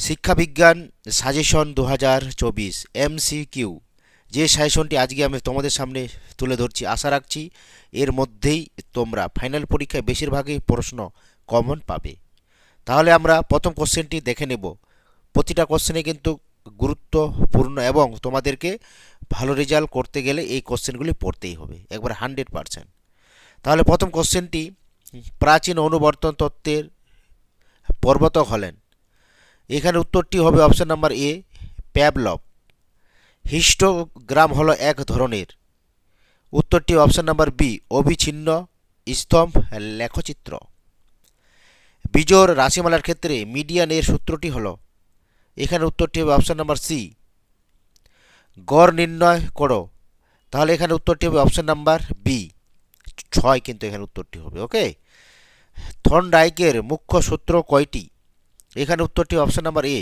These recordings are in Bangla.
শিক্ষাবিজ্ঞান সাজেশন 2024 MCQ, যে সাজেশনটি আজকে আমি তোমাদের সামনে তুলে ধরছি, আশা রাখছি এর মধ্যেই তোমরা ফাইনাল পরীক্ষায় বেশিরভাগই প্রশ্ন কমন পাবে। তাহলে আমরা প্রথম কোশ্চেনটি দেখে নেব। প্রতিটা কোশ্চেনে কিন্তু গুরুত্বপূর্ণ এবং তোমাদেরকে ভালো রেজাল্ট করতে গেলে এই কোশ্চেনগুলি পড়তেই হবে একবার 100%। তাহলে প্রথম কোশ্চেনটি, প্রাচীন অনুবর্তন তত্ত্বের প্রবর্তক হলেন। এখানে উত্তরটি হবে অপশন নাম্বার এ, প্যাভলভ। হিস্টোগ্রাম হলো এক ধরনের। উত্তরটি অপশন নাম্বার বি, অবিচ্ছিন্ন স্তম্ভ লেখচিত্র। বিজোড় রাশিমালার ক্ষেত্রে মিডিয়ান এর সূত্রটি হলো। এখানে উত্তরটি হবে অপশন নাম্বার সি, গড় নির্ণয় করো। তাহলে এখানে উত্তরটি হবে অপশন নাম্বার বি, 6 কিন্তু এখানে উত্তরটি হবে। ওকে। থর্নডাইকের মুখ্য সূত্র কয়টি? এখানে উত্তরটি অপশন নাম্বার এ,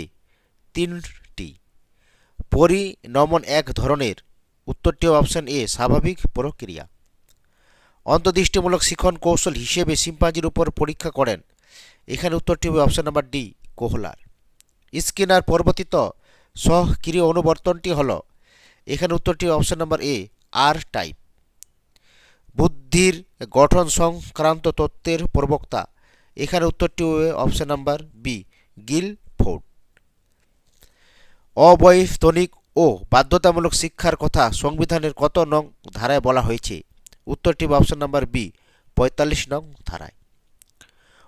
3টি। পরিণমন এক ধরনের। উত্তরটি অপশন এ, স্বাভাবিক প্রক্রিয়া। অন্তর্দৃষ্টিমূলক শিখন কৌশল হিসেবে শিম্পাঞ্জির উপর পরীক্ষা করেন। এখানে উত্তরটি হবে option number D, Kohler. Skinner প্রবর্তিত সক্রিয় অনুবর্তনটি হল। এখানে উত্তরটি option number A, R type. বুদ্ধির গঠন সংক্রান্ত তত্ত্বের প্রবক্তা। এখানে উত্তরটি হবে অপশন নাম্বার বি, গিলফোর্ড। অবৈতনিক ও বাধ্যতামূলক শিক্ষার কথা সংবিধানের কত নং ধারায় বলা হয়েছে? উত্তরটি হবে অপশন নাম্বার বি, 45 নং ধারায়।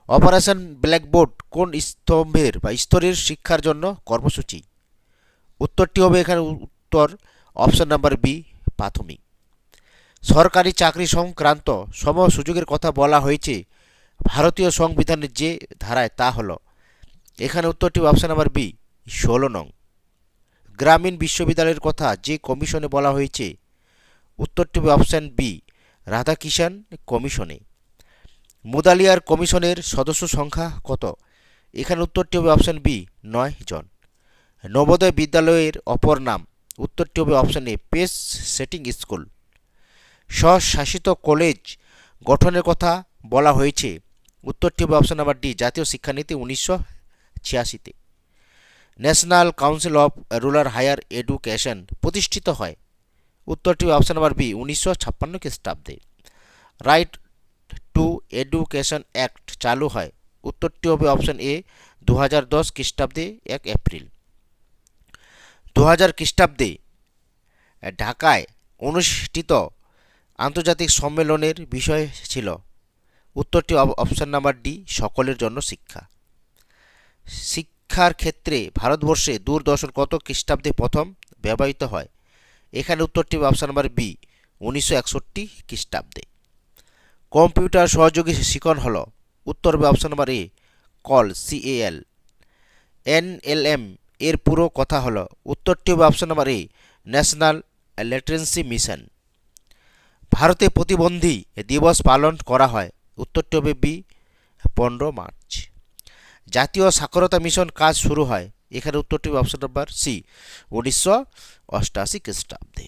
অপারেশন ব্ল্যাকবোর্ড কোন স্তম্ভের বা স্তরের শিক্ষার জন্য কর্মসূচি? উত্তরটি হবে এখানে উত্তর অপশন নাম্বার বি, প্রাথমিক। সরকারি চাকরি সংক্রান্ত সম সুযোগের কথা বলা হয়েছে ভারতীয় সংবিধানের যে ধারায়, তা হল। এখানে উত্তরটি অপশন নাম্বার বি, 16 নং। গ্রামীণ বিশ্ববিদ্যালয়ের কথা যে কমিশনে বলা হয়েছে? উত্তরটি হবে অপশন বি, রাধাকিষাণ কমিশনে। মুদালিয়ার কমিশনের সদস্য সংখ্যা কত? এখানে উত্তরটি হবে অপশন বি, 9 জন। নবোদয় বিদ্যালয়ের অপর নাম? উত্তরটি হবে option A, pace setting school. স্বশাসিত কলেজ গঠনের কথা বলা হয়েছে? উত্তরটি হবে অপশন নাম্বার ডি, জাতীয় শিক্ষানীতি 1986-তে। National Council of Rural Higher Education প্রতিষ্ঠিত হয়? উত্তরটি হবে অপশন নাম্বার বি, 1956 খ্রিস্টাব্দে। রাইট টু এডুকেশন অ্যাক্ট চালু হয়? উত্তরটি হবে অপশন এ, 2010 খ্রিস্টাব্দে 1 এপ্রিল। 2000 খ্রিস্টাব্দে ঢাকায় অনুষ্ঠিত আন্তর্জাতিক সম্মেলনের বিষয় ছিল? উত্তরটি অপশন নাম্বার ডি, সকলের জন্য শিক্ষা। শিক্ষার ক্ষেত্রে ভারতবর্ষে দূরদর্শন কত খ্রিস্টাব্দে প্রথম ব্যবহৃত হয়? এখানে উত্তরটি অপশন নাম্বার বি, 1961 খ্রিস্টাব্দে। কম্পিউটার সহযোগী শিখন হল? উত্তর হবে অপশন নাম্বার এ, কল, CAL। NLM এর পুরো কথা হল? উত্তরটি হবে অপশন নাম্বার এ, ন্যাশনাল লিটারেসি মিশন। ভারতে প্রতিবন্ধী দিবস পালন করা হয়? উত্তরটি হবে বি, 15 মার্চ। জাতীয় সাক্ষরতা মিশন কাজ শুরু হয়? এখানে উত্তরটি হবে অপশন নাম্বার সি, 1988 খ্রিস্টাব্দে।